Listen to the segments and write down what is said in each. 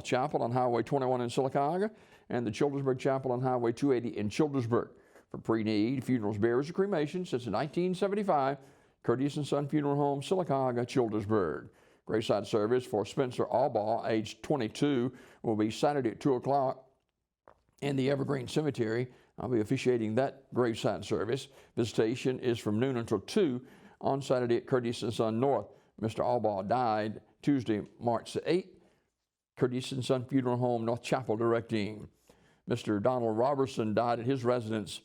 Chapel on Highway 21 in Sylacauga, and the Childersburg Chapel on Highway 280 in Childersburg. For pre-need, funerals, burials, and cremation since 1975, Curtis and Son Funeral Home, Sylacauga, Childersburg. Graveside service for Spencer Albaugh, age 22, will be Saturday at 2 o'clock in the Evergreen Cemetery. I'll be officiating that graveside service. Visitation is from noon until 2 on Saturday at Curtis and Son North. Mr. Albaugh died Tuesday, March the 8th. Curtis and Son Funeral Home, North Chapel, directing. Mr. Donald Robertson died at his residence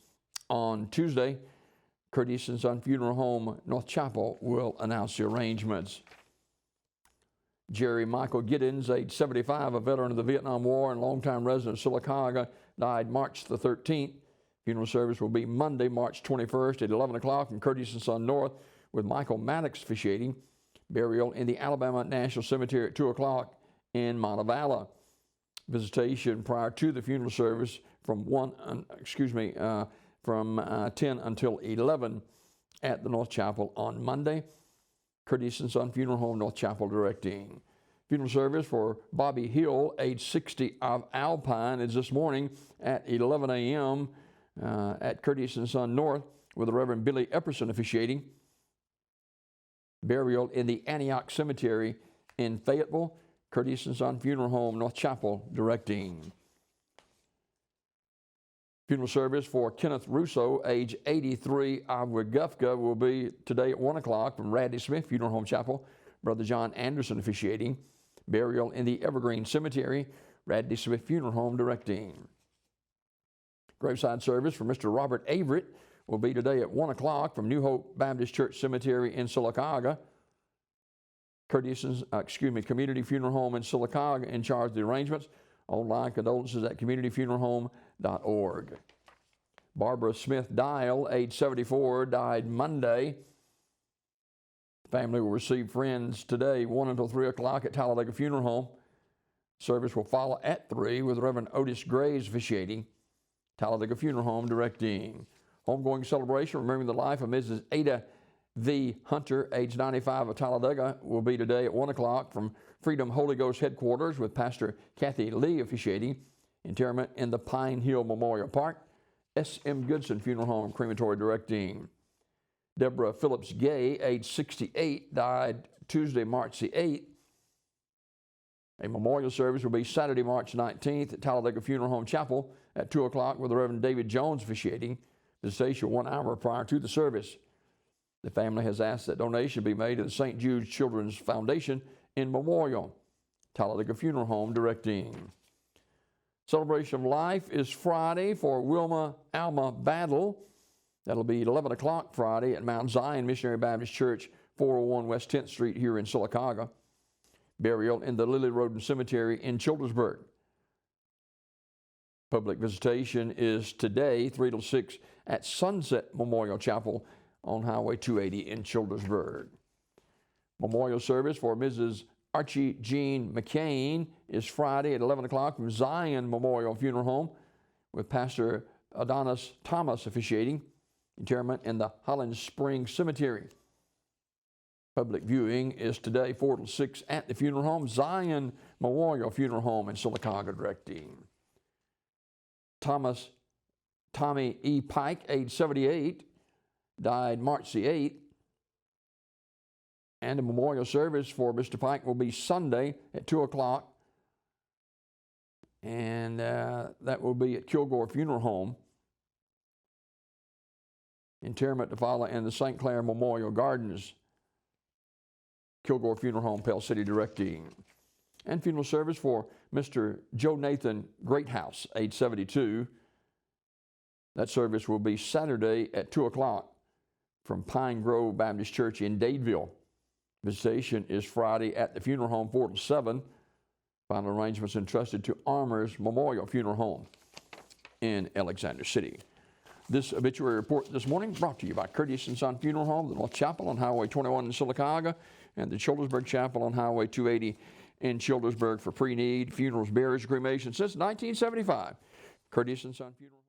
on Tuesday. Curtis and Son Funeral Home, North Chapel, will announce the arrangements. Jerry Michael Giddens, age 75, a veteran of the Vietnam War and longtime resident of Sylacauga, died March the 13th. Funeral service will be Monday, March 21st at 11 o'clock in Curtis and Son North, with Michael Maddox officiating. Burial in the Alabama National Cemetery at 2 o'clock in Montevallo. Visitation prior to the funeral service from 10 until 11 at the North Chapel on Monday. Curtis and Son Funeral Home, North Chapel, directing. Funeral service for Bobby Hill, age 60, of Alpine, is this morning at 11 a.m. At Curtis and Son North, with the Reverend Billy Epperson officiating. Burial in the Antioch Cemetery in Fayetteville. Curtis and Son Funeral Home, North Chapel, directing. Funeral service for Kenneth Russo, age 83, of Weguffka, will be today at 1 o'clock from Radley Smith Funeral Home Chapel. Brother John Anderson officiating. Burial in the Evergreen Cemetery, Radley Smith Funeral Home, directing. Graveside service for Mr. Robert Averett will be today at 1 o'clock from New Hope Baptist Church Cemetery in Sylacauga. Community Funeral Home in Sylacauga in charge of the arrangements. Online condolences at communityfuneralhome.org. Barbara Smith Dial, age 74, died Monday. Family will receive friends today, 1 until 3 o'clock at Talladega Funeral Home. Service will follow at 3 with Reverend Otis Graves officiating. Talladega Funeral Home, directing. Homegoing celebration remembering the life of Mrs. Ada V. Hunter, age 95, of Talladega, will be today at 1 o'clock from Freedom Holy Ghost headquarters, with Pastor Kathy Lee officiating. Interment in the Pine Hill Memorial Park. S.M. Goodson Funeral Home and Crematory, directing. Deborah Phillips Gay, age 68, died Tuesday, March the 8th. A memorial service will be Saturday, March 19th at Talladega Funeral Home Chapel at 2 o'clock with the Reverend David Jones officiating. Visitation 1 hour prior to the service. The family has asked that donation be made to the St. Jude Children's Foundation in memorial. Talladega Funeral Home, directing. Celebration of Life is Friday for Wilma Alma Battle. That'll be 11 o'clock Friday at Mount Zion Missionary Baptist Church, 401 West 10th Street here in Sylacauga. Burial in the Lily Road Cemetery in Childersburg. Public visitation is today, 3 till 6, at Sunset Memorial Chapel on Highway 280 in Childersburg. Memorial service for Mrs. Archie Jean McCain is Friday at 11 o'clock from Zion Memorial Funeral Home, with Pastor Adonis Thomas officiating. Interment in the Holland Springs Cemetery. Public viewing is today, 4 till 6, at the funeral home, Zion Memorial Funeral Home in Sylacauga, directing. Tommy E. Pike, age 78, died March the 8th. And a memorial service for Mr. Pike will be Sunday at 2 o'clock. And that will be at Kilgore Funeral Home. Interment to follow in the St. Clair Memorial Gardens. Kilgore Funeral Home, Pell City, directing. And funeral service for Mr. Joe Nathan Greathouse, age 72. That service will be Saturday at 2 o'clock from Pine Grove Baptist Church in Dadeville. Visitation is Friday at the funeral home, 4 till 7. Final arrangements entrusted to Armours Memorial Funeral Home in Alexander City. This obituary report this morning brought to you by Curtis and Son Funeral Home, the North Chapel on Highway 21 in Sylacauga, and the Childersburg Chapel on Highway 280 in Childersburg for pre-need, funerals, burials, cremation since 1975. Curtis and Son Funeral